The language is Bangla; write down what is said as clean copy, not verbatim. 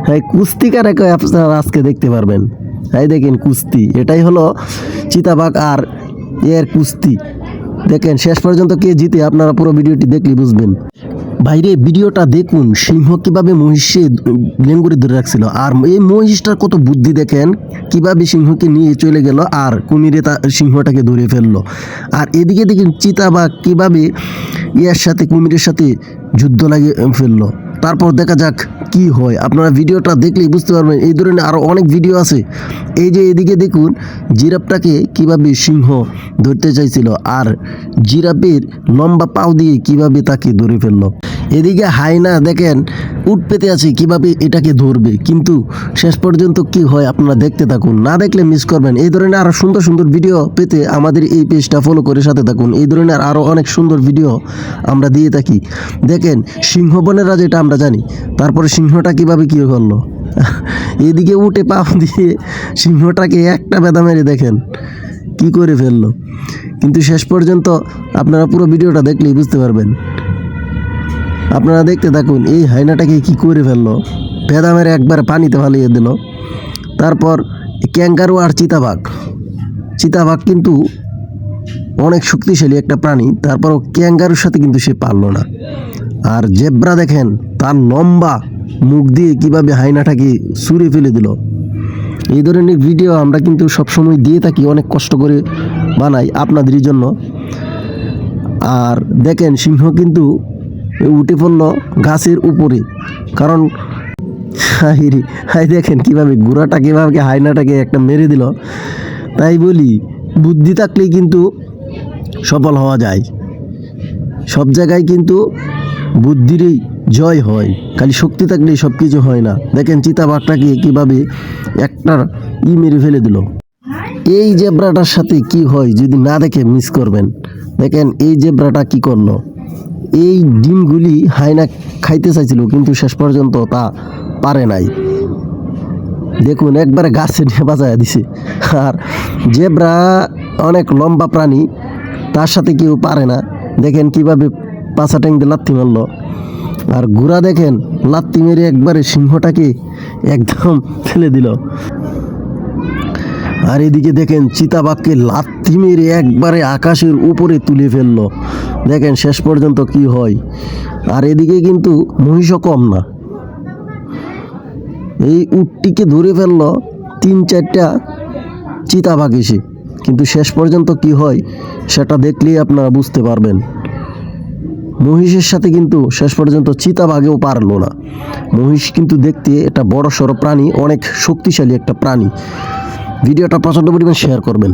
হ্যাঁ, কুস্তি কারে কয় আপনারা আজকে দেখতে পারবেন। এই দেখেন কুস্তি, এটাই হলো চিতাবাঘ আর এর কুস্তি। দেখেন শেষ পর্যন্ত কে জিতে আপনারা পুরো ভিডিওটি দেখলে বুঝবেন। বাইরে ভিডিওটা দেখুন, সিংহ কিভাবে মহিষে লেঙ্গুরে ধরে রাখছিল, আর এই মহিষটার কত বুদ্ধি দেখেন, কিভাবে সিংহকে নিয়ে চলে গেল আর কুমিরে সিংহটাকে ধরে ফেললো। আর এদিকে দেখেন চিতাবাঘ কিভাবে ইয়ার সাথে কুমিরের সাথে যুদ্ধ লাগিয়ে ফেললো। তারপর দেখা যাক কি হয়, আপনারা ভিডিওটা দেখলেই বুঝতে পারবেন। এই ধরনের আরও অনেক ভিডিও আছে। এই যে এদিকে দেখুন জিরাফটাকে কিভাবে সিংহ ধরতে চাইছিল, আর জিরাফের লম্বা পাও দিয়ে কিভাবে তাকে ধরে ফেললো। এদিকে হায়না দেখেন উট পেতে আছে কিভাবে এটাকে ধরবে, কিন্তু শেষ পর্যন্ত কি হয় আপনারা দেখতে থাকুন, না দেখলে মিস করবেন। এই ধরনের আরও সুন্দর সুন্দর ভিডিও পেতে আমাদের এই পেজটা ফলো করে সাথে থাকুন। এই ধরনের আরও অনেক সুন্দর ভিডিও আমরা দিয়ে থাকি। দেখেন সিংহ বনের রাজা এটা আমরা জানি, তারপরে সিংহটা কিভাবে কী করলো, এদিকে উঠে পা দিয়ে সিংহটাকে একটা বেদা মেরে দেখেন কি করে ফেললো। কিন্তু শেষ পর্যন্ত আপনারা পুরো ভিডিওটা দেখলেই বুঝতে পারবেন। আপনারা দেখতে থাকুন এই হায়নাটাকে কি করে ফেললো, বেদা মেরে একবার পানিতে ফালিয়ে দিল। তারপর ক্যাঙ্গারু আর চিতাবাঘ কিন্তু অনেক শক্তিশালী একটা প্রাণী, তারপরও ক্যাঙ্গারুর সাথে কিন্তু সে পারলো না। আর জেব্রা দেখেন তার লম্বা মুখ দিয়ে কিভাবে হায়নাটাকে ছুঁড়ে ফেলে দিল। এই ধরনের ভিডিও আমরা কিন্তু সবসময় দিয়ে থাকি, অনেক কষ্ট করে বানাই আপনাদের জন্য। আর দেখেন সিংহ কিন্তু উঠে পড়ল গাছের উপরে, কারণ হাই দেখেন কিভাবে ঘোড়াটা কীভাবে হায়নাটাকে একটা মেরে দিল। তাই বলি বুদ্ধি থাকলেই কিন্তু সফল হওয়া যায়, সব জায়গায় কিন্তু বুদ্ধিরই জয় হয়, খালি শক্তি থাকলেই সব কিছু হয় না। দেখেন চিতাবাঘটাকে কীভাবে একটা মেরে ফেলে দিল। এই জেব্রাটার সাথে কি হয় যদি না দেখে মিস করবেন। দেখেন এই জেব্রাটা কি করলো, এই ডিমগুলি হায়না খাইতে চাইছিল কিন্তু শেষ পর্যন্ত তা পারে নাই। দেখুন একবারে গাছে নিয়ে বাজায় দিছে। আর জেব্রা অনেক লম্বা প্রাণী, তার সাথে কেউ পারে না। দেখেন কিভাবে পাছা ট্যাং দিয়ে লাত্তি মারলো। আর ঘোড়া দেখেন লাত্তি মেরে একবারে সিংহটাকে একদম ফেলে দিল। আর এদিকে দেখেন চিতাবাঘকে লাথি মেরে একবারে আকাশের উপরে তুলে ফেললো। দেখেন শেষ পর্যন্ত কি হয়। আর এদিকে কিন্তু মহিষও কম না, এই উটটিকে ধরে ফেললো 3-4টা চিতাবাঘ এসে, কিন্তু শেষ পর্যন্ত কি হয় সেটা দেখলেই আপনারা বুঝতে পারবেন। মহিষের সাথে কিন্তু শেষ পর্যন্ত চিতাবাঘেও পারলো না। মহিষ কিন্তু দেখতে এটা বড় সড়ো প্রাণী, অনেক শক্তিশালী একটা প্রাণী। ভিডিওটা প্রচণ্ড পরিমাণ শেয়ার করবেন।